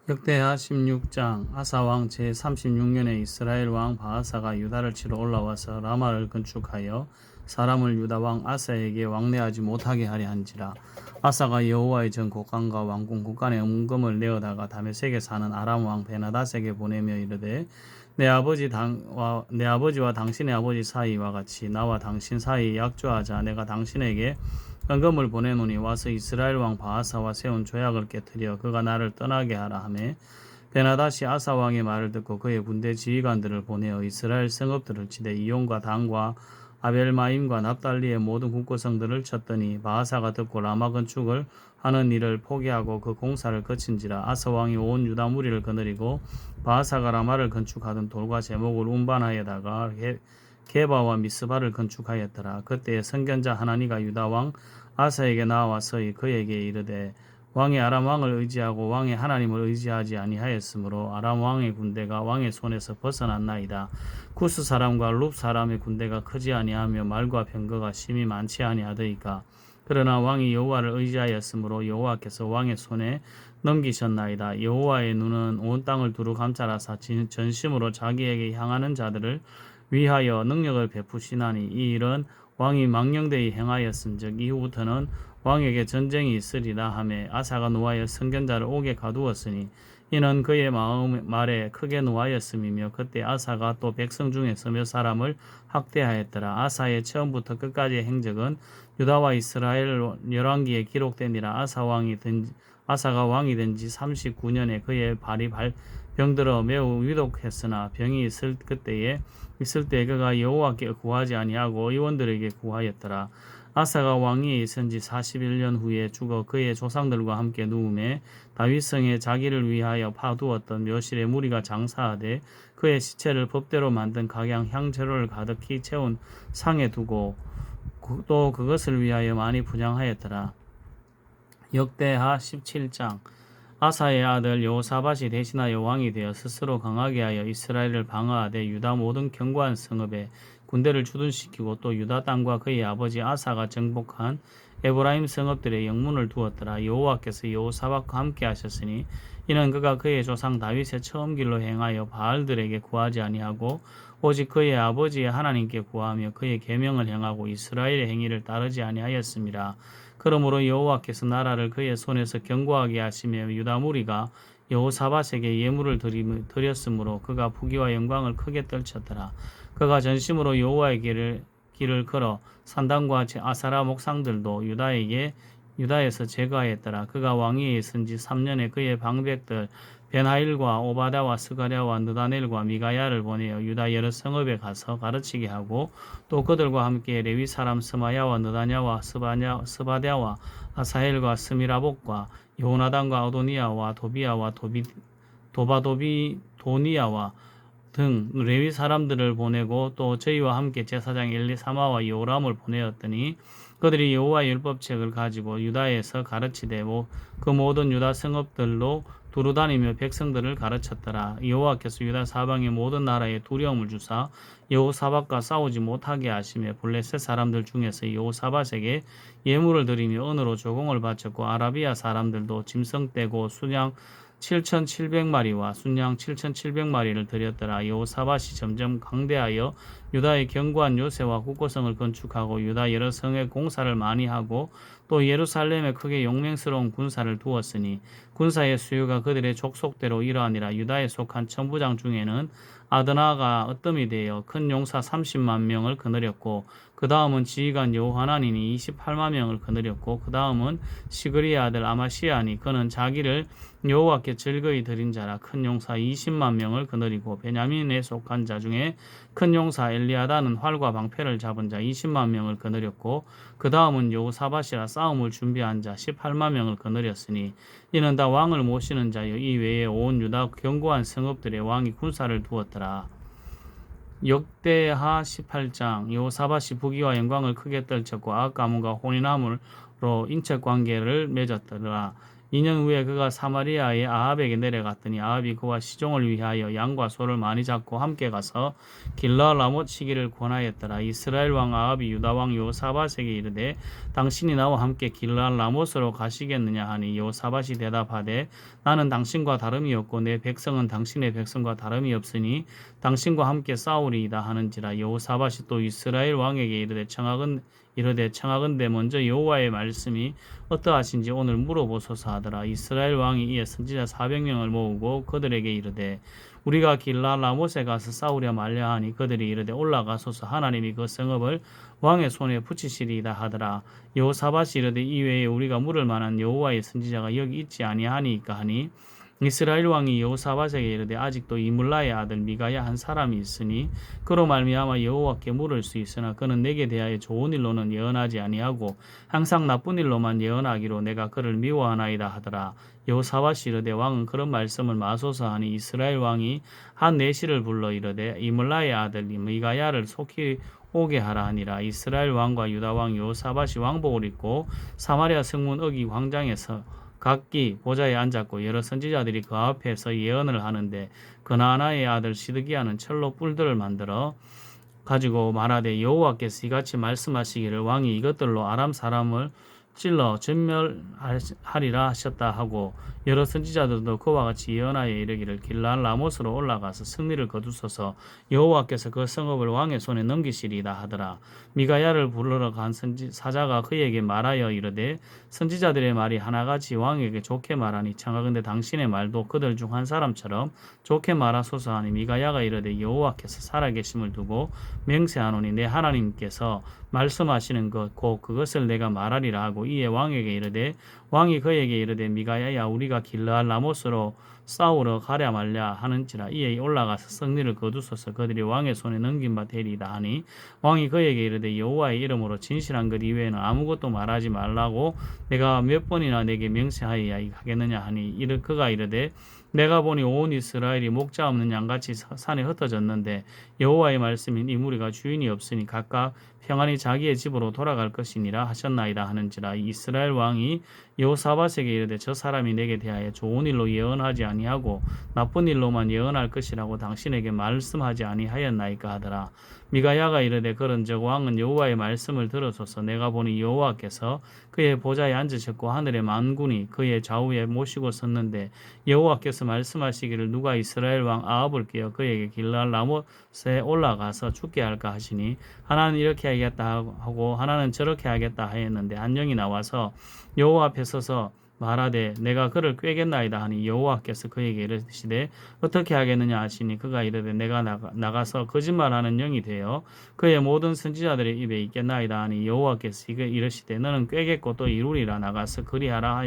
역대하 16장. 아사왕 제36년에 이스라엘 왕 바아사가 유다를 치러 올라와서 라마를 건축하여 사람을 유다 왕 아사에게 왕래하지 못하게 하려 한지라. 아사가 여호와의 전 곡간과 왕궁 곡간에 은금을 내어다가 다메섹에 사는 아람 왕 베나닷에게 보내며 이르되 내 아버지와 당신의 아버지 사이와 같이 나와 당신 사이에 약조하자. 내가 당신에게 은금을 보내노니 와서 이스라엘 왕 바아사와 세운 조약을 깨뜨려 그가 나를 떠나게 하라 하매 베나닷이 아사 왕의 말을 듣고 그의 군대 지휘관들을 보내어 이스라엘 성읍들을 치되 이온과 단과 아벨마임과 납달리의 모든 군고성들을 쳤더니 바아사가 듣고 라마 건축을 하는 일을 포기하고 그 공사를 거친지라. 아사 왕이 온 유다 무리를 거느리고 바아사가 라마를 건축하던 돌과 제목을 운반하여다가 게바와 미스바를 건축하였더라. 그때에 선견자 하나니가 유다 왕 아사에게 나와서 그에게 이르되 왕이 아람 왕을 의지하고 왕의 하나님을 의지하지 아니하였으므로 아람 왕의 군대가 왕의 손에서 벗어났나이다. 쿠스 사람과 룹 사람의 군대가 크지 아니하며 말과 병거가 심히 많지 아니하더이까. 그러나 왕이 여호와를 의지하였으므로 여호와께서 왕의 손에 넘기셨나이다. 여호와의 눈은 온 땅을 두루 감찰하사 전심으로 자기에게 향하는 자들을 위하여 능력을 베푸시나니 이 일은 왕이 망령되이 행하였은즉 이후부터는 왕에게 전쟁이 있으리라 하매 아사가 노하여 선견자를 옥에 가두었으니 이는 그의 말에 크게 노하였음이며 그때 아사가 또 백성 중에서 몇 사람을 학대하였더라. 아사의 처음부터 끝까지의 행적은 유다와 이스라엘 열왕기에 기록되니라. 아사가 왕이 된 지 39년에 그의 발이 병들어 매우 위독했으나 병이 있을 때 그가 여호와께 구하지 아니하고 의원들에게 구하였더라. 아사가 왕위에 있은 지 41년 후에 죽어 그의 조상들과 함께 누움에 다윗성에 자기를 위하여 파두었던 묘실에 무리가 장사하되 그의 시체를 법대로 만든 각양 향재료를 가득히 채운 상에 두고 또 그것을 위하여 많이 분향하였더라. 역대하 17장. 아사의 아들 여호사밧이 대신하여 왕이 되어 스스로 강하게 하여 이스라엘을 방어하되 유다 모든 견고한 성읍에 군대를 주둔시키고 또 유다 땅과 그의 아버지 아사가 정복한 에브라임 성읍들의 영문을 두었더라. 여호와께서 여호사밧과 함께 하셨으니 이는 그가 그의 조상 다윗의 처음 길로 행하여 바알들에게 구하지 아니하고 오직 그의 아버지의 하나님께 구하며 그의 계명을 행하고 이스라엘의 행위를 따르지 아니하였습니다. 그러므로 여호와께서 나라를 그의 손에서 견고하게 하시며 유다 무리가 여호사밧에게 예물을 드렸으므로 그가 부귀와 영광을 크게 떨쳤더라. 그가 전심으로 여호와의 길을 걸어 산당과 아사라 목상들도 유다에서 제거하였더라. 그가 왕위에 있은 지 3년에 그의 방백들 벤하일과 오바다와 스가랴와 느다넬과 미가야를 보내어 유다 여러 성읍에 가서 가르치게 하고 또 그들과 함께 레위 사람 스마야와 느다냐와 스바랴와 아사헬과 스미라복과 요나단과 아도니아와 도비야와 도니아와 등 레위 사람들을 보내고 또 저희와 함께 제사장 엘리사마와 요람을 보내었더니 그들이 여호와의 율법책을 가지고 유다에서 가르치되 그 모든 유다 성읍들로 두루다니며 백성들을 가르쳤더라. 여호와께서 유다 사방의 모든 나라에 두려움을 주사 여호사밧과 싸우지 못하게 하시며 블레셋 사람들 중에서 여호사밧에게 예물을 드리며 은으로 조공을 바쳤고 아라비아 사람들도 짐승 떼고 수양 7,700마리와 순양 7,700마리를 드렸더라. 여호사밧이 점점 강대하여 유다의 견고한 요새와 국고성을 건축하고 유다 여러 성에 공사를 많이 하고 또 예루살렘에 크게 용맹스러운 군사를 두었으니 군사의 수요가 그들의 족속대로 이러하니라. 유다에 속한 천부장 중에는 아드나가 으뜸이 되어 큰 용사 30만 명을 거느렸고 그 다음은 지휘관 여호하나닌이 28만 명을 거느렸고 그 다음은 시그리의 아들 아마시아니 그는 자기를 여호와께 즐거이 드린 자라. 큰 용사 20만 명을 거느리고 베냐민에 속한 자 중에 큰 용사 엘리아다는 활과 방패를 잡은 자 20만 명을 거느렸고 그 다음은 여호사밧이라 싸움을 준비한 자 18만 명을 거느렸으니 이는 다 왕을 모시는 자여 이 외에 온 유다 견고한 성읍들의 왕이 군사를 두었더라. 역대하 18장. 여호사밧이 부귀와 영광을 크게 떨쳤고 아합 가문과 혼인함으로 인척관계를 맺었더라. 2년 후에 그가 사마리아의 아합에게 내려갔더니 아합이 그와 시종을 위하여 양과 소를 많이 잡고 함께 가서 길라 라못 치기를 권하였더라. 이스라엘 왕 아합이 유다 왕 여호사밧에게 이르되 당신이 나와 함께 길르앗 라못으로 가시겠느냐 하니 여호사밧이 대답하되 나는 당신과 다름이 없고 내 백성은 당신의 백성과 다름이 없으니 당신과 함께 싸우리이다 하는지라. 여호사밧이 또 이스라엘 왕에게 이르되 청하건대 먼저 여호와의 말씀이 어떠하신지 오늘 물어보소서 하더라. 이스라엘 왕이 이에 선지자 400명을 모으고 그들에게 이르되 우리가 길르앗 라못에 가서 싸우려 말려 하니 그들이 이르되 올라가소서 하나님이 그 성읍을 왕의 손에 붙이시리이다 하더라. 여호사밧이 이르되 이외에 우리가 물을 만한 여호와의 선지자가 여기 있지 아니하니까 하니 이스라엘 왕이 여호사밧에게 이르되 아직도 이물라의 아들 미가야 한 사람이 있으니 그로 말미암아 여호와께 물을 수 있으나 그는 내게 대하여 좋은 일로는 예언하지 아니하고 항상 나쁜 일로만 예언하기로 내가 그를 미워하나이다 하더라. 여호사밧이 이르되 왕은 그런 말씀을 마소서 하니 이스라엘 왕이 한 내시를 불러 이르되 이물라의 아들 미가야를 속히 오게 하라 하니라. 이스라엘 왕과 유다 왕 여호사밧이 왕복을 입고 사마리아 성문 어기 광장에서 각기 보좌에 앉았고 여러 선지자들이 그 앞에서 예언을 하는데 그나아나의 아들 시드기야는 철로 뿔들을 만들어 가지고 말하되 여호와께서 이같이 말씀하시기를 왕이 이것들로 아람 사람을 찔러 전멸하리라 하셨다 하고 여러 선지자들도 그와 같이 예언하여 이르기를 길르앗 라못으로 올라가서 승리를 거두소서 여호와께서 그 성읍을 왕의 손에 넘기시리이다 하더라. 미가야를 부르러 간 사자가 그에게 말하여 이르되 선지자들의 말이 하나같이 왕에게 좋게 말하니 청하건대 당신의 말도 그들 중 한 사람처럼 좋게 말하소서 하니 미가야가 이르되 여호와께서 살아계심을 두고 맹세하노니 내 하나님께서 말씀하시는 것 곧 그것을 내가 말하리라 하고 이에 왕에게 이르되 왕이 그에게 이르되 미가야야 우리가 길르앗 라못으로 싸우러 가랴 말랴 하는지라. 이에 올라가서 승리를 거두소서 그들이 왕의 손에 넘긴 바 되리이다 하니 왕이 그에게 이르되 여호와의 이름으로 진실한 것 이외에는 아무것도 말하지 말라고 내가 몇 번이나 내게 명세하여야 하겠느냐 하니 그가 이르되 내가 보니 온 이스라엘이 목자 없는 양같이 산에 흩어졌는데 여호와의 말씀인 이 무리가 주인이 없으니 각각 평안히 자기의 집으로 돌아갈 것이니라 하셨나이다 하는지라. 이스라엘 왕이 여호사밧에게 이르되 저 사람이 내게 대하여 좋은 일로 예언하지 아니하고 나쁜 일로만 예언할 것이라고 당신에게 말씀하지 아니하였나이까 하더라. 미가야가 이르되 그런즉 왕은 여호와의 말씀을 들으소서. 내가 보니 여호와께서 그의 보좌에 앉으셨고 하늘의 만군이 그의 좌우에 모시고 섰는데 여호와께서 말씀하시기를 누가 이스라엘 왕 아합을 깨어 그에게 길르앗 라못에 올라가서 죽게 할까 하시니 하나는 이렇게 하겠다 하고 하나는 저렇게 하겠다 하였는데 한 영이 나와서 여호와 앞에 서서 말하되 내가 그를 꾀겠나이다 하니 여호와께서 그에게 이르시되 어떻게 하겠느냐 하시니 그가 이르되 내가 나가서 거짓말하는 영이 되어 그의 모든 선지자들의 입에 있겠나이다 하니 여호와께서 이르시되 너는 꾀겠고 또 이루리라 나가서 그리하라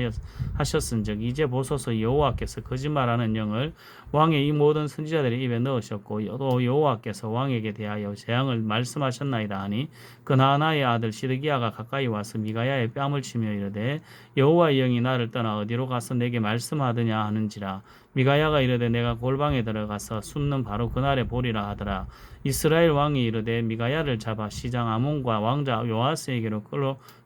하셨은즉 이제 보소서 여호와께서 거짓말하는 영을 왕의 이 모든 선지자들의 입에 넣으셨고 또 여호와께서 왕에게 대하여 재앙을 말씀하셨나이다 하니 그나아나의 아들 시드기야가 가까이 와서 미가야의 뺨을 치며 이르되 여호와의 영이 나를 떠나 어디로 가서 내게 말씀하더냐 하는지라. 미가야가 이르되 내가 골방에 들어가서 숫는 바로 그날에 보리라 하더라. 이스라엘 왕이 이르되 미가야를 잡아 시장 아몬과 왕자 요아스에게로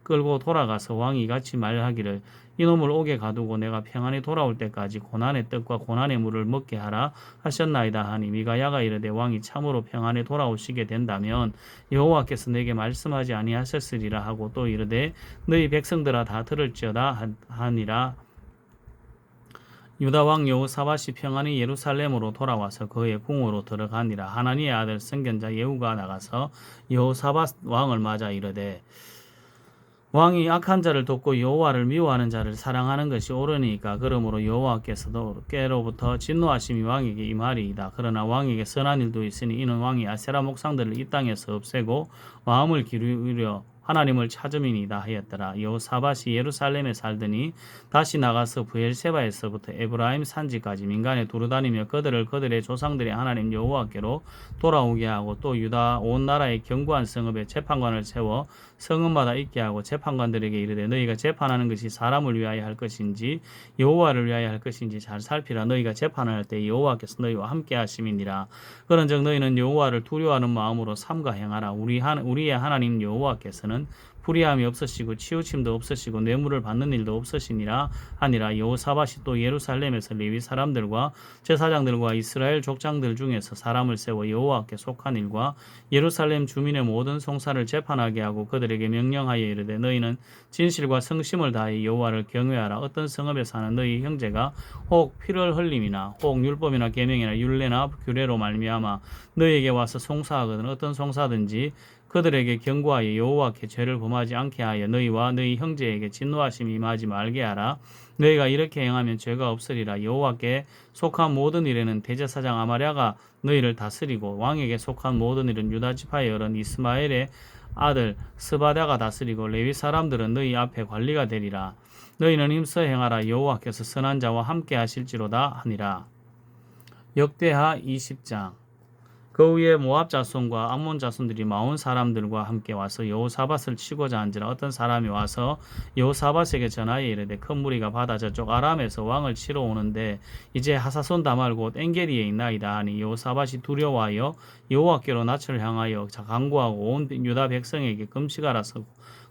끌고 돌아가서 왕이 같이 말하기를 이놈을 옥에 가두고 내가 평안히 돌아올 때까지 고난의 떡과 고난의 물을 먹게 하라 하셨나이다 하니 미가야가 이르되 왕이 참으로 평안히 돌아오시게 된다면 여호와께서 내게 말씀하지 아니하셨으리라 하고 또 이르되 너희 백성들아 다 들을지어다 하니라. 유다 왕 여호사밧이 평안히 예루살렘으로 돌아와서 그의 궁으로 들어가니라. 하나니의 아들 선견자 예후가 나가서 여호사밧 왕을 맞아 이르되 왕이 악한 자를 돕고 여호와를 미워하는 자를 사랑하는 것이 옳으니까 그러므로 여호와께서도 께로부터 진노하심이 왕에게 임하리이다. 그러나 왕에게 선한 일도 있으니 이는 왕이 아세라 목상들을 이 땅에서 없애고 마음을 기울여 하나님을 찾음이니이다 하였더라. 여호사밧이 예루살렘에 살더니 다시 나가서 브엘세바에서부터 에브라임 산지까지 민간에 두루다니며 그들의 조상들의 하나님 여호와께로 돌아오게 하고 또 유다 온 나라의 견고한 성읍에 재판관을 세워 성읍마다 있게 하고 재판관들에게 이르되 너희가 재판하는 것이 사람을 위하여 할 것인지 여호와를 위하여 할 것인지 잘 살피라. 너희가 재판할 때 여호와께서 너희와 함께 하심이니라. 그런즉 너희는 여호와를 두려워하는 마음으로 삼가 행하라. 우리의 하나님 여호와께서는 불의함이 없으시고 치우침도 없으시고 뇌물을 받는 일도 없으시니라 하니라. 여호사밧이 또 예루살렘에서 레위 사람들과 제사장들과 이스라엘 족장들 중에서 사람을 세워 여호와께 속한 일과 예루살렘 주민의 모든 송사를 재판하게 하고 그들에게 명령하여 이르되 너희는 진실과 성심을 다해 여호와를 경외하라. 어떤 성읍에 사는 너희 형제가 혹 피를 흘림이나 혹 율법이나 계명이나 율례나 규례로 말미암아 너희에게 와서 송사하거든 어떤 송사든지 그들에게 경고하여 여호와께 죄를 범하지 않게 하여 너희와 너희 형제에게 진노하심이 임하지 말게 하라. 너희가 이렇게 행하면 죄가 없으리라. 여호와께 속한 모든 일에는 대제사장 아마랴가 너희를 다스리고 왕에게 속한 모든 일은 유다 지파의 어른 이스마엘의 아들 스바다가 다스리고 레위 사람들은 너희 앞에 관리가 되리라. 너희는 힘써 행하라. 여호와께서 선한 자와 함께 하실지로다 하니라. 역대하 20장. 그 후에 모압 자손과 암몬 자손들이 마온 사람들과 함께 와서 여호사밧을 치고자 한지라. 어떤 사람이 와서 여호사밧에게 전하여 이르되 큰 무리가 바다 저쪽 아람에서 왕을 치러 오는데 이제 하사손 다말 곧 엔게리에 있나이다 하니 여호사밧이 두려워하여 여호와께로 낯을 향하여 간구하고 온 유다 백성에게 금식하라서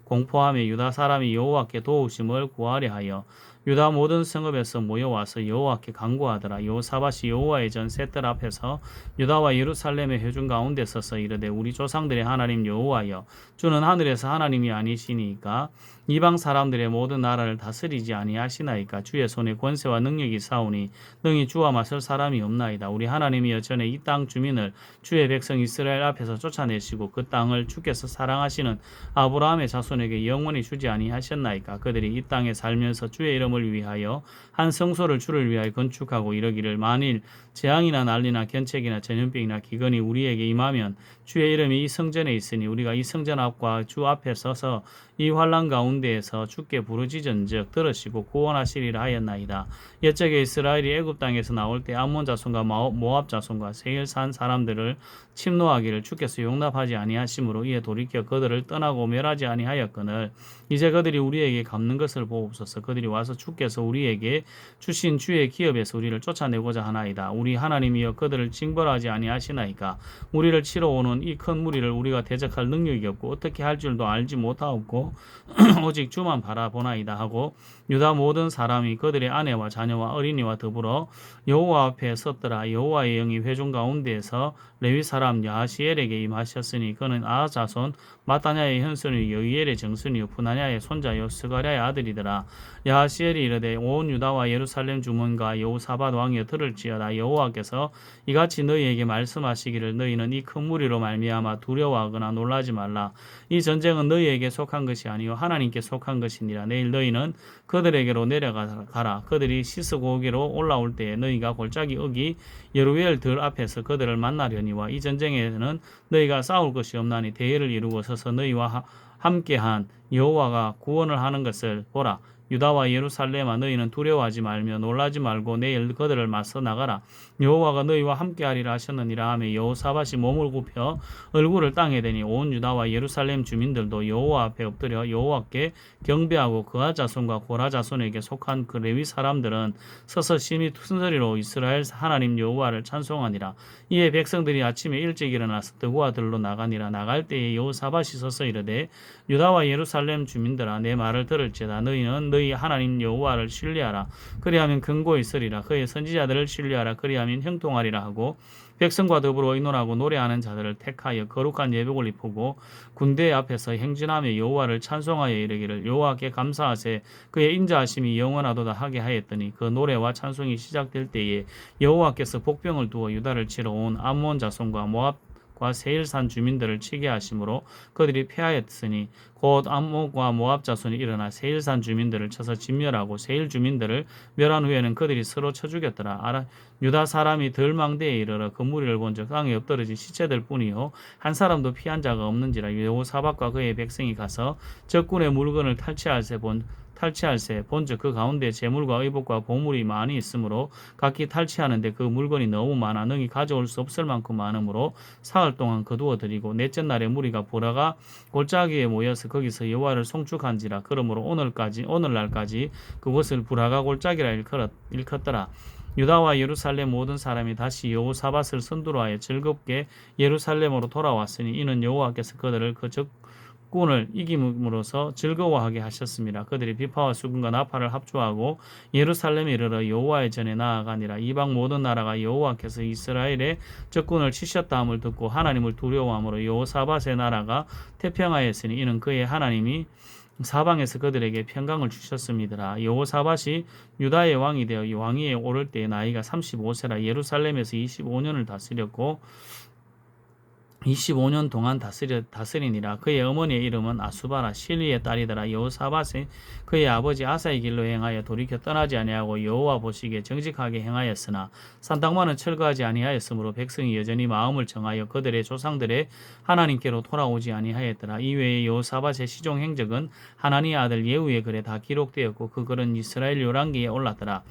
공포하며 유다 사람이 여호와께 도우심을 구하려 하여 유다 모든 성읍에서 모여와서 여호와께 간구하더라. 여호사밧이 여호와의 전 셋들 앞에서 유다와 예루살렘의 회중 가운데 서서 이르되 우리 조상들의 하나님 여호와여 주는 하늘에서 하나님이 아니시니까 이방 사람들의 모든 나라를 다스리지 아니하시나이까. 주의 손에 권세와 능력이 사오니 능히 주와 맞설 사람이 없나이다. 우리 하나님이여 전에 이 땅 주민을 주의 백성 이스라엘 앞에서 쫓아내시고 그 땅을 주께서 사랑하시는 아브라함의 자손에게 영원히 주지 아니하셨나이까. 그들이 이 땅에 살면서 주의 이름을 위하여 한 성소를 주를 위하여 건축하고 이러기를 만일 재앙이나 난리나 견책이나 전염병이나 기근이 우리에게 임하면 주의 이름이 이 성전에 있으니 우리가 이 성전 앞과 주 앞에 서서 이 환난 가운데에서 주께 부르짖은즉 들으시고 구원하시리라 하였나이다. 옛적에 이스라엘이 애굽 땅에서 나올 때 암몬 자손과 모압 자손과 세일 산 사람들을 침노하기를 주께서 용납하지 아니하심으로 이에 돌이켜 그들을 떠나고 멸하지 아니하였거늘 이제 그들이 우리에게 갚는 것을 보옵소서. 그들이 와서 주께서 우리에게 주신 주의 기업에서 우리를 쫓아내고자 하나이다. 우리 하나님이여 그들을 징벌하지 아니하시나이까. 우리를 치러 오는 이 큰 무리를 우리가 대적할 능력이 없고 어떻게 할 줄도 알지 못하옵고 오직 주만 바라보나이다 하고 유다 모든 사람이 그들의 아내와 자녀와 어린이와 더불어 여호와 앞에 섰더라. 여호와의 영이 회중 가운데에서 레위 사람 야하시엘에게 임하셨으니 그는 아하 자손 마따냐의 현손이요 여이엘의 정손이요 부나냐의 손자요 스가랴의 아들이더라. 야하시엘이 이르되 온 유다와 예루살렘 주문과 여호사밧 왕이여 들을지어다. 여호와께서 이같이 너희에게 말씀하시기를 너희는 이 큰 무리로 말미암아 두려워하거나 놀라지 말라. 이 전쟁은 너희에게 속한 것이 아니요 하나님께 속한 것이니라. 내일 너희는 그들에게로 내려가라. 그들이 씻고 오기로 올라올 때에 너희가 골짜기 어기 여루엘 들 앞에서 그들을 만나려니와 이 전쟁에는 너희가 싸울 것이 없나니 대회를 이루고 서서 너희와 함께한 여호와가 구원을 하는 것을 보라. 유다와 예루살렘아 너희는 두려워하지 말며 놀라지 말고 내일 그들을 맞서 나가라. 여호와가 너희와 함께하리라 하셨느니라 하며 여호사밧이 몸을 굽혀 얼굴을 땅에 대니 온 유다와 예루살렘 주민들도 여호와 앞에 엎드려 여호와께 경배하고 그하 자손과 고라 자손에게 속한 그 레위 사람들은 서서 심히 큰 소리로 이스라엘 하나님 여호와를 찬송하니라. 이에 백성들이 아침에 일찍 일어나서 드고아들로 나가니라. 나갈 때에 여호사밧이 서서 이르되 유다와 예루살렘 주민들아 내 말을 들을지어다. 너희는 너희 하나님 여호와를 신뢰하라. 그리하면 근고 있으리라. 그의 선지자들을 신뢰하라. 그리하면 형통하리라 하고 백성과 더불어 의논하고 노래하는 자들을 택하여 거룩한 예복을 입히고 군대 앞에서 행진하며 여호와를 찬송하여 이르기를 여호와께 감사하세 그의 인자하심이 영원하도다 하게 하였더니 그 노래와 찬송이 시작될 때에 여호와께서 복병을 두어 유다를 치러 온 암몬 자손과 모압과 세일산 주민들을 치게 하심으로 그들이 패하였으니 곧 암몬과 모압 자손이 일어나 세일산 주민들을 쳐서 진멸하고 세일 주민들을 멸한 후에는 그들이 서로 쳐 죽였더라. 유다 사람이 덜망대에 이르러 그 무리를 본즉 땅에 엎드러진 시체들 뿐이요 한 사람도 피한 자가 없는지라. 여호사밧과 그의 백성이 가서 적군의 물건을 탈취할세 본즉 그 가운데 재물과 의복과 보물이 많이 있으므로 각기 탈취하는데 그 물건이 너무 많아 능히 가져올 수 없을 만큼 많으므로 사흘 동안 거두어 드리고 넷째 날에 무리가 보라가 골짜기에 모여서 거기서 여호와를 송축한지라. 그러므로 오늘날까지 그곳을 부라가 골짜기라 일컫더라. 유다와 예루살렘 모든 사람이 다시 여호사밧을 선두로 하여 즐겁게 예루살렘으로 돌아왔으니 이는 여호와께서 그들을 그 적군을 이김으로써 즐거워하게 하셨습니다. 그들이 비파와 수금과 나팔을 합주하고 예루살렘에 이르러 여호와의 전에 나아가니라. 이방 모든 나라가 여호와께서 이스라엘의 적군을 치셨다 함을 듣고 하나님을 두려워함으로 여호사밧의 나라가 태평하였으니 이는 그의 하나님이 사방에서 그들에게 평강을 주셨습니다. 여호사밧이 유다의 왕이 되어 왕위에 오를 때 나이가 35세라 예루살렘에서 25년을 다스렸고 25년 동안 다스리니라. 그의 어머니의 이름은 아수바라 실리의 딸이더라. 여호사밧이 그의 아버지 아사의 길로 행하여 돌이켜 떠나지 아니하고 여호와 보시기에 정직하게 행하였으나 산당만은 철거하지 아니하였으므로 백성이 여전히 마음을 정하여 그들의 조상들의 하나님께로 돌아오지 아니하였더라. 이외에 여호사밧의 시종 행적은 하나니 아들 예후의 글에 다 기록되었고 그 글은 이스라엘 열왕기에 올랐더라.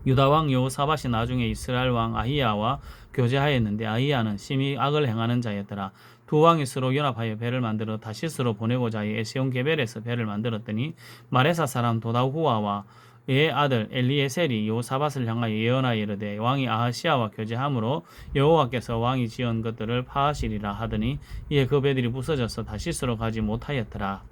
유다 왕 여호사밧이 나중에 이스라엘 왕 아히야와 교제하였는데 아히야는 심히 악을 행하는 자였더라. 두 왕이 서로 연합하여 배를 만들어 다시스로 보내고자 하여 에시온 게벨에서 배를 만들었더니 마레사 사람 도다후아와 의 아들 엘리에셀이 여호사밧을 향하여 예언하여 이르되 왕이 아하시야와 교제함으로 여호와께서 왕이 지은 것들을 파하시리라 하더니 이에 그 배들이 부서져서 다시스로 가지 못하였더라.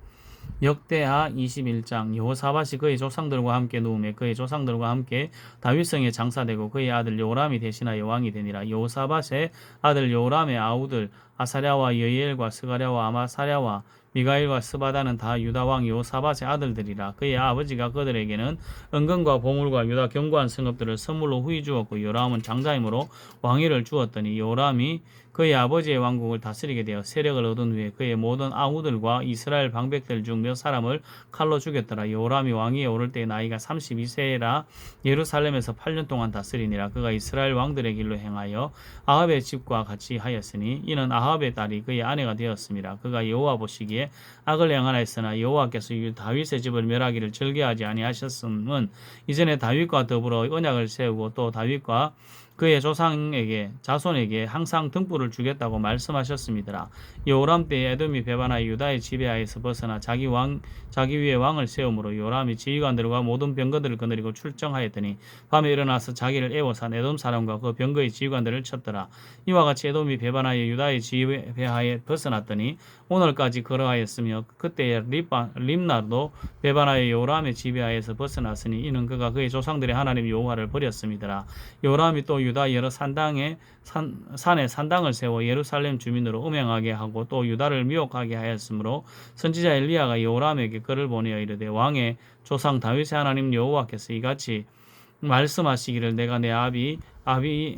역대하 21장 여호사밧이 그의 조상들과 함께 누우며 그의 조상들과 함께 다윗성에 장사되고 그의 아들 요람이 대신하여 왕이 되니라. 여호사밧의 아들 요람의 아우들 아사랴와 여이엘과 스가랴와 아마사랴와 미가엘과 스바다는 다 유다 왕 여호사밧의 아들들이라. 그의 아버지가 그들에게는 은금과 보물과 유다 견고한 성읍들을 선물로 후히 주었고 요람은 장자임으로 왕위를 주었더니 요람이 그의 아버지의 왕국을 다스리게 되어 세력을 얻은 후에 그의 모든 아우들과 이스라엘 방백들 중 몇 사람을 칼로 죽였더라. 요람이 왕위에 오를 때 나이가 32세라 예루살렘에서 8년 동안 다스리니라. 그가 이스라엘 왕들의 길로 행하여 아합의 집과 같이 하였으니 이는 아합의 딸이 그의 아내가 되었습니다. 그가 여호와 보시기에 악을 행하였으나 여호와께서 다윗의 집을 멸하기를 즐겨하지 아니하셨음은 이전에 다윗과 더불어 언약을 세우고 또 다윗과 그의 조상에게 자손에게 항상 등불을 주겠다고 말씀하셨습니다. 요람 때에 에돔이 배반하여 유다의 지배하에서 벗어나 자기 위에 왕을 세움으로 요람이 지휘관들과 모든 병거들을 거느리고 출정하였더니 밤에 일어나서 자기를 애워싼 에돔 사람과 그 병거의 지휘관들을 쳤더라. 이와 같이 에돔이 배반하여 유다의 지배하에 벗어났더니 오늘까지 걸어하였으며 그때에 림나도 배반하여 요람의 지배하에서 벗어났으니 이는 그가 그의 조상들의 하나님 여호와를 버렸습니다. 요람이 또 유다 여러 산에 산당을 세워 예루살렘 주민으로 음행하게 하고 또 유다를 미혹하게 하였으므로 선지자 엘리야가 요람에게 글을 보내어 이르되 왕의 조상 다윗의 하나님 여호와께서 이같이 말씀하시기를 내가 내 아비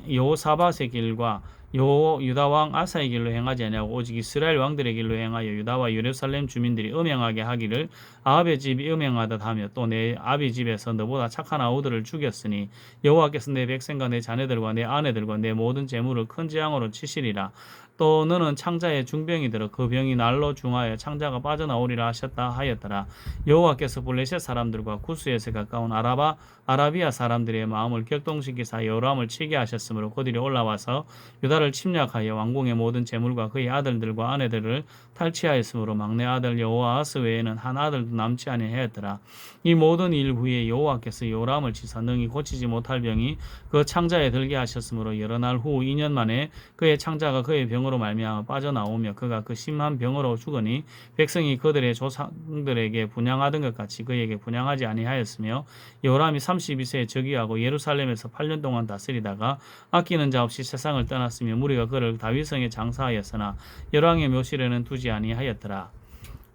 여호사밧의 길과 유다 왕 아사의 길로 행하지 아니하고 오직 이스라엘 왕들의 길로 행하여 유다와 예루살렘 주민들이 음행하게 하기를 아합의 집이 음행하듯 하며 또 내 아비 집에서 너보다 착한 아우들을 죽였으니 여호와께서 내 백성과 내 자녀들과 내 아내들과 내 모든 재물을 큰 재앙으로 치시리라. 또 너는 창자의 중병이 들어 그 병이 날로 중하여 창자가 빠져나오리라 하셨다 하였더라. 여호와께서 블레셋 사람들과 구스에서 가까운 아라비아 사람들의 마음을 격동시키사 요람을 치게 하셨으므로 그들이 올라와서 유다를 침략하여 왕궁의 모든 재물과 그의 아들들과 아내들을 탈취하였으므로 막내 아들 여호아스 외에는 한 아들도 남지 아니하였더라. 이 모든 일 후에 여호와께서 요람을 치사 능히 고치지 못할 병이 그 창자에 들게 하셨으므로 여러 날 후 2년 만에 그의 창자가 그의 병으로 말미암아 빠져나오며 그가 그 심한 병으로 죽으니 백성이 그들의 조상들에게 분향하던 것 같이 그에게 분향하지 아니하였으며 요람이 32세에 즉위하고 예루살렘에서 8년 동안 다스리다가 아끼는 자 없이 세상을 떠났으며 무리가 그를 다윗성에 장사하였으나 열왕의 묘실에는 두지 아니하였더라.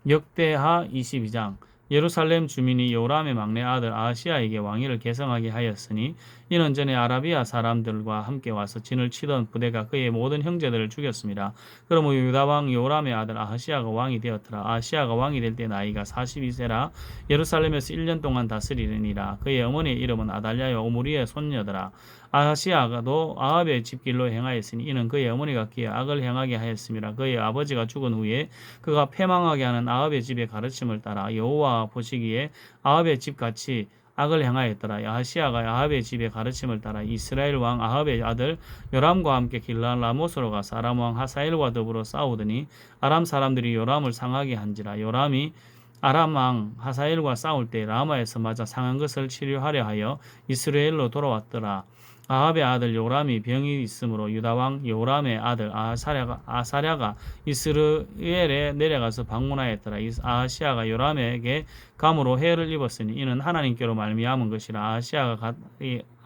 역대하 22장 예루살렘 주민이 요람의 막내 아들 아하시야에게 왕위를 계승하게 하였으니 이는 전에 아라비아 사람들과 함께 와서 진을 치던 부대가 그의 모든 형제들을 죽였습니다. 그러므로 유다 왕 요람의 아들 아하시야가 왕이 되었더라. 아하시야가 왕이 될 때 나이가 42세라 예루살렘에서 1년 동안 다스리니라. 그의 어머니의 이름은 아달랴요 오므리의 손녀더라. 아하시야가도 아합의 집길로 행하였으니 이는 그의 어머니가 그의 악을 행하게 하였음이라. 그의 아버지가 죽은 후에 그가 패망하게 하는 아합의 집의 가르침을 따라 여호와 보시기에 아합의 집같이 악을 행하였더라. 아하시야가 아합의 집의 가르침을 따라 이스라엘 왕 아합의 아들 요람과 함께 길랄 라못으로 가서 아람 왕 하사엘과 더불어 싸우더니 아람 사람들이 요람을 상하게 한지라. 요람이 아람 왕 하사엘과 싸울 때 라마에서 맞아 상한 것을 치료하려 하여 이스라엘로 돌아왔더라. 아합의 아들 요람이 병이 있으므로 유다왕 요람의 아들 아사랴가 이스라엘에 내려가서 방문하였더라. 아하시아가 요람에게 감으로 해를 입었으니 이는 하나님께로 말미암은 것이라.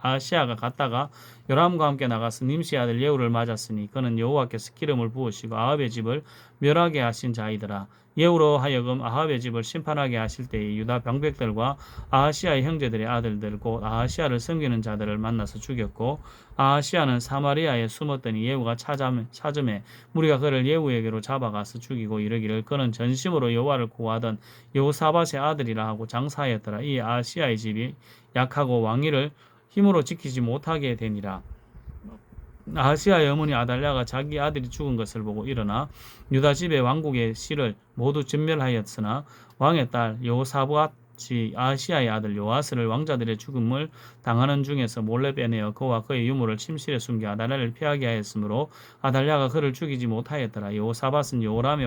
아하시아가 갔다가 요람과 함께 나가서 님시 아들 예후를 맞았으니 그는 여호와께서 기름을 부으시고 아합의 집을 멸하게 하신 자이더라. 예후로 하여금 아합의 집을 심판하게 하실 때에 유다 병백들과 아하시아의 형제들의 아들들 곧 아하시아를 섬기는 자들을 만나서 죽였고 아하시아는 사마리아에 숨었더니 예후가 찾음에 무리가 그를 예후에게로 잡아가서 죽이고 이르기를 그는 전심으로 여호와를 구하던 여호사밧의 아들이라 하고 장사하였더라. 이 아하시아의 집이 약하고 왕위를 힘으로 지키지 못하게 되니라. 아하시아의 어머니 아달랴가 자기 아들이 죽은 것을 보고 일어나 유다 집의 왕국의 실을 모두 진멸하였으나 왕의 딸 여호사밧이 아하시아의 아들 요아스를 왕자들의 죽음을 당하는 중에서 몰래 빼내어 그와 그의 유물을 침실에 숨겨 아달랴를 피하게 하였으므로 아달랴가 그를 죽이지 못하였더라. 여호사밧은 요람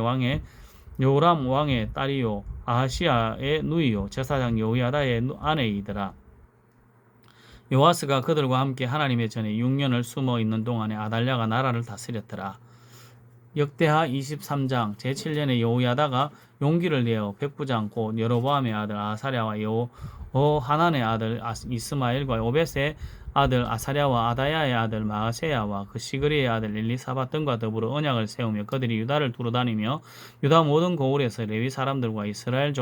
왕의 딸이요 아하시아의 누이요 제사장 여호야다의 아내이더라. 요아스가 그들과 함께 하나님의 전에 6년을 숨어 있는 동안에 아달랴가 나라를 다스렸더라. 역대하 23장 제7년에 여호야다가 용기를 내어 백부장 곧 여로보암의 아들 아사랴와 여호하난의 아들 이스마엘과 오벳의 아들 아사랴와 아다야의 아들 마아세야와 그 시그리의 아들 엘리사밧 등과 더불어 언약을 세우며 그들이 유다를 두루다니며 유다 모든 고을에서 레위 사람들과 이스라엘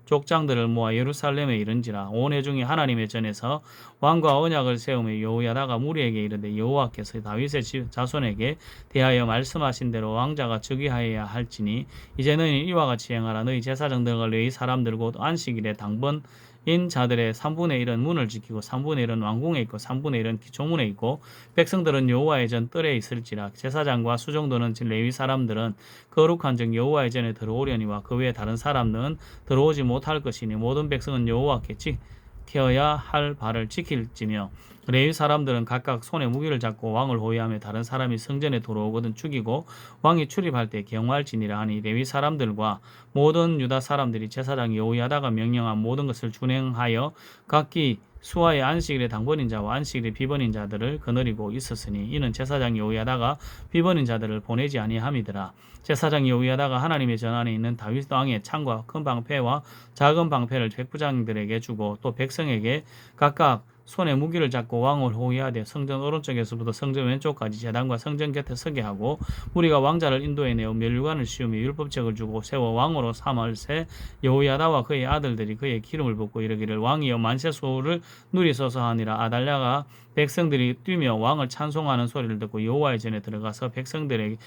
족장들을 모아 예루살렘에 이른지라. 온 회중이 하나님의 전에서 왕과 언약을 세우며 여호야다가 무리에게 이르되 여호와께서 다윗의 자손에게 대하여 말씀하신 대로 왕자가 즉위하여야 할지니 이제 너희는 이와 같이 행하라. 너희 제사장들과 레위 사람들 곧 안식일에 당번인 자들의 3분의 1은 문을 지키고 3분의 1은 왕궁에 있고 3분의 1은 기초문에 있고 백성들은 여호와의 전 뜰에 있을지라. 제사장과 수종도는 레위 사람들은 거룩한 즉 여호와의 전에 들어오려니와 그 외에 다른 사람은 들어오지 못할 것이니 모든 백성은 여호와께 지켜야 할 바를 지킬지며 레위 사람들은 각각 손에 무기를 잡고 왕을 호위하며 다른 사람이 성전에 들어오거든 죽이고 왕이 출입할 때 경호할지니라 하니 레위 사람들과 모든 유다 사람들이 제사장 여호야다가 명령한 모든 것을 준행하여 각기 수하의 안식일의 당번인 자와 안식일의 비번인 자들을 거느리고 있었으니 이는 제사장 여호야다가 비번인 자들을 보내지 아니함이더라. 제사장 여호야다가 하나님의 전 안에 있는 다윗 왕의 창과 큰 방패와 작은 방패를 백부장들에게 주고 또 백성에게 각각 손에 무기를 잡고 왕을 호위하되 성전 오른쪽에서부터 성전 왼쪽까지 제단과 성전 곁에 서게 하고 무리가 왕자를 인도해내어 멸류관을 씌우며 율법책을 주고 세워 왕으로 삼을새 여호야다와 그의 아들들이 그의 기름을 붓고 이르기를 왕이여 만세 수호를 누리소서 하니라. 아달랴가 백성들이 뛰며 왕을 찬송하는 소리를 듣고 여호와의 전에 들어가서 백성에게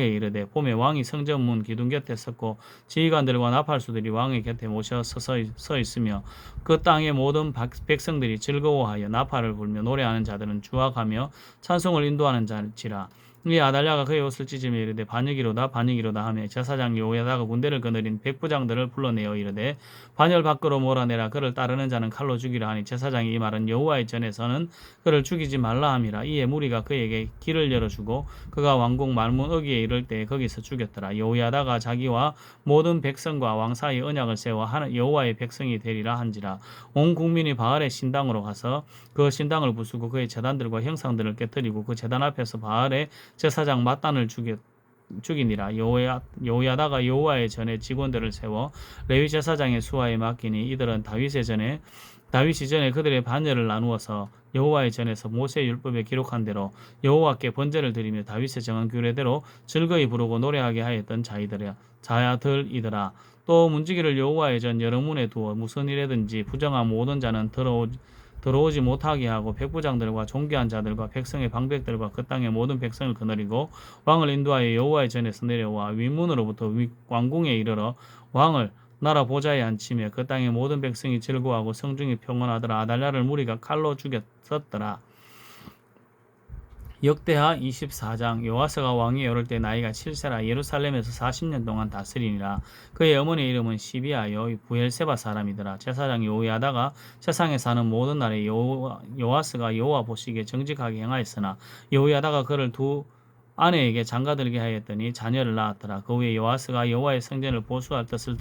이르되 봄에 왕이 성전문 기둥 곁에 섰고 지휘관들과 나팔수들이 왕의 곁에 모셔 서 있으며 그 땅의 모든 백성들이 즐거워하여 나팔을 불며 노래하는 자들은 주악하며 찬송을 인도하는 자지라. 이 아달랴가 그의 옷을 찢으며 이르되 반역이로다 하며 제사장 여호야다가 군대를 거느린 백부장들을 불러내어 이르되 반열 밖으로 몰아내라. 그를 따르는 자는 칼로 죽이라 하니 제사장이 이 말은 여호와의 전에서는 그를 죽이지 말라 함이라. 이에 무리가 그에게 길을 열어주고 그가 왕궁 말문 어귀에 이를 때 거기서 죽였더라. 여호야다가 자기와 모든 백성과 왕 사이 언약을 세워 여호와의 백성이 되리라 한지라. 온 국민이 바알의 신당으로 가서 그 신당을 부수고 그의 제단들과 형상들을 깨뜨리고 그 제단 앞에서 바알의 제사장 mat단을 죽이니라. 여호야다가 여호와의 전에 직원들을 세워 레위 제사장의 수하에 맡기니 이들은 다윗이 전에 그들의 반열을 나누어서 여호와의 전에서 모세의 율법에 기록한 대로 여호와께 번제를 드리며 다윗의 정한 규례대로 즐거이 부르고 노래하게 하였던 자들이더라. 또 문지기를 여호와의 전 여러 문에 두어 무슨 일에든지 부정한 모든 자는 들어오지 못하게 하고 백부장들과 존귀한 자들과 백성의 방백들과 그 땅의 모든 백성을 거느리고 왕을 인도하여 여호와의 전에서 내려와 윗문으로부터 왕궁에 이르러 왕을 나라 보좌에 앉히며 그 땅의 모든 백성이 즐거워하고 성중이 평온하더라. 아달랴를 무리가 칼로 죽였었더라. 역대하 24장 요아스가 왕이 오를 때 나이가 7세라 예루살렘에서 40년 동안 다스리니라. 그의 어머니의 이름은 시비아요 부엘세바 사람이더라. 제사장 여호야다가 세상에 사는 모든 날에 요아스가 여호와 보시기에 정직하게 행하였으나 여호야다가 그를 두 아내에게 장가들게 하였더니 자녀를 낳았더라. 그 후에 요아스가 여호와의 성전을 보수할 뜻을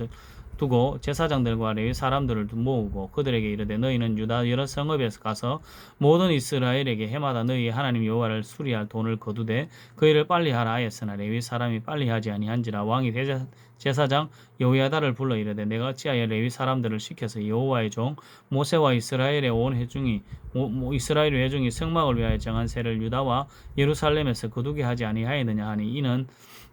두고 제사장들과 레위 사람들을 모으고 그들에게 이르되 너희는 유다 여러 성읍에서 가서 모든 이스라엘에게 해마다 너희 하나님 여호와를 수리할 돈을 거두되 그 일을 빨리 하라 하였으나 레위 사람이 빨리 하지 아니한지라 왕이 제사장 여호야다를 불러 이르되 내가 어찌하여 레위 사람들을 시켜서 여호와의 종 모세와 이스라엘의 온 회중이 이스라엘 회중이 성막을 위하여 정한 세를 유다와 예루살렘에서 거두게 하지 아니하였느냐 하니 이는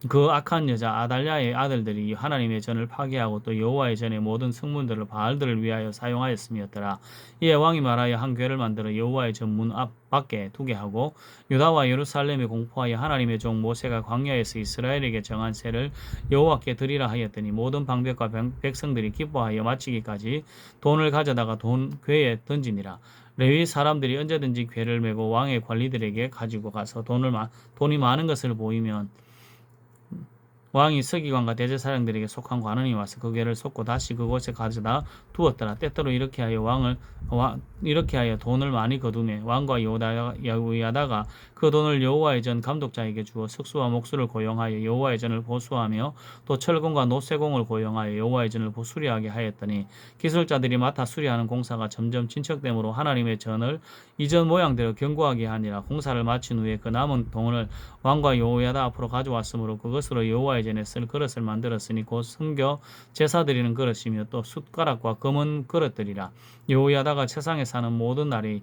그 악한 여자 아달랴의 아들들이 하나님의 전을 파괴하고 또 여호와의 전의 모든 성문들을 바알들을 위하여 사용하였음이었더라. 이에 왕이 말하여 한 궤를 만들어 여호와의 전 문 앞 밖에 두게 하고 유다와 예루살렘에 공포하여 하나님의 종 모세가 광야에서 이스라엘에게 정한 세를 여호와께 드리라 하였더니 모든 방백과 백성들이 기뻐하여 마치기까지 돈을 가져다가 돈 궤에 던지니라. 레위 사람들이 언제든지 궤를 메고 왕의 관리들에게 가지고 가서 돈이 많은 것을 보이면 왕이 서기관과 대제사장들에게 속한 관원이 와서 그 궤를 쏟고 다시 그곳에 가져다 두었더라. 때때로 이렇게 하여 돈을 많이 거두매 왕과 여호야다가 그 돈을 여호와의 전 감독자에게 주어 석수와 목수를 고용하여 여호와의 전을 보수하며 또 철공과 노쇠공을 고용하여 여호와의 전을 수리하게 하였더니 기술자들이 맡아 수리하는 공사가 점점 진척됨으로 하나님의 전을 이전 모양대로 견고하게 하니라. 공사를 마친 후에 그 남은 돈을 왕과 여호야다 앞으로 가져왔으므로 그것으로 여호와의 전에 쓸 그릇을 만들었으니 곧 성교 제사 드리는 그릇이며 또 숟가락과 검은 그릇들이라. 여호야다가 세상에 사는 모든 날에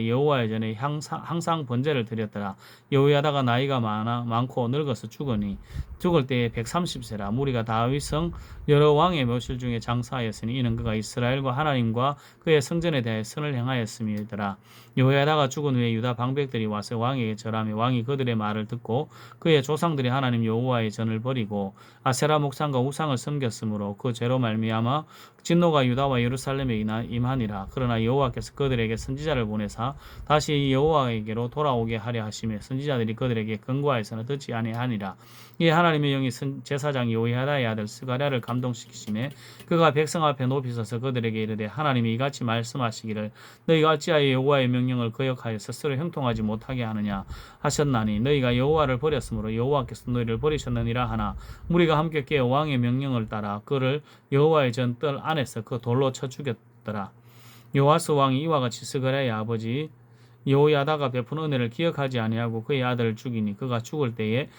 여호와의 전에 항상 번제를 드렸더라. 여호야다가 나이가 많고 늙어서 죽을 때에 130세라. 무리가 다윗성 여러 왕의 묘실 중에 장사하였으니 이는 그가 이스라엘과 하나님과 그의 성전에 대하여 선을 행하였음이더라. 여호야다가 죽은 후에 유다 방백들이 와서 왕에게 절하며 왕이 그들의 말을 듣고 그의 조상들이 하나님 여호와의 전을 버리고 아세라 목상과 우상을 섬겼으므로 그 죄로 말미암아 진노가 유다와 예루살렘에 임하니라. 그러나 여호와께서 그들에게 선지자를 보내사 다시 여호와에게로 돌아오게 하려 하시며 선지자들이 그들에게 경고하여서는 듣지 아니하니라. 이에 하나님의 영이 제사장 여호야다의 아들 스가랴를 감동시키시매 그가 백성 앞에 높이 서서 그들에게 이르되 하나님이 이같이 말씀하시기를 너희가 어찌하여 여호와의 명령을 거역하여 스스로 형통하지 못하게 하느냐 하셨나니 너희가 여호와를 버렸으므로 여호와께서 너희를 버리셨느니라 하나 무리가 함께 깨어 왕의 명령을 따라 그를 여호와의 전 뜰 안에서 그 돌로 쳐 죽였더라. 요아스 왕이 이와 같이 스가랴의 아버지 여호야다가 베푼 은혜를 기억하지 아니하고 그의 아들을 죽이니 그가 죽을 때에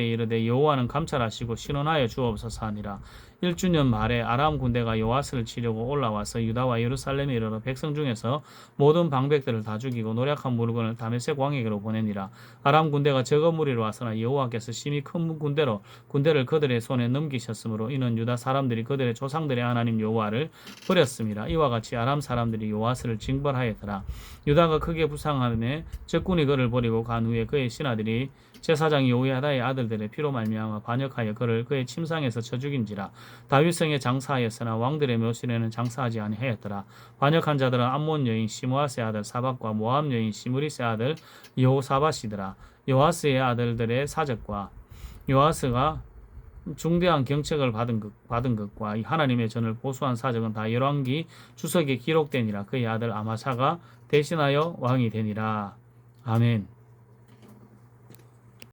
이르되 여호와는 감찰하시고 신원하여 주옵소서 하니라. 1주년 말에 아람 군대가 요아스를 치려고 올라와서 유다와 예루살렘에 이르러 백성 중에서 모든 방백들을 다 죽이고 노략한 물건을 다메섹 왕에게로 보내니라. 아람 군대가 적은 무리로 왔으나 여호와께서 심히 큰 군대를 그들의 손에 넘기셨으므로 이는 유다 사람들이 그들의 조상들의 하나님 여호와를 버렸습니다. 이와 같이 아람 사람들이 요아스를 징벌하였더라. 유다가 크게 부상하며 적군이 그를 버리고 간 후에 그의 신하들이 제사장 여호야다의 아들들의 피로 말미암아 반역하여 그를 그의 침상에서 쳐 죽인지라. 다윗성에 장사하였으나 왕들의 묘실에는 장사하지 아니하였더라. 반역한 자들은 암몬 여인 시므아스의 아들 사박과 모압 여인 시므리스의 아들 여호사밧이더라. 요아스의 아들들의 사적과 요아스가 중대한 경책을 받은 것과 하나님의 전을 보수한 사적은 다 열왕기 주석에 기록되니라. 그의 아들 아마사가 대신하여 왕이 되니라. 아멘.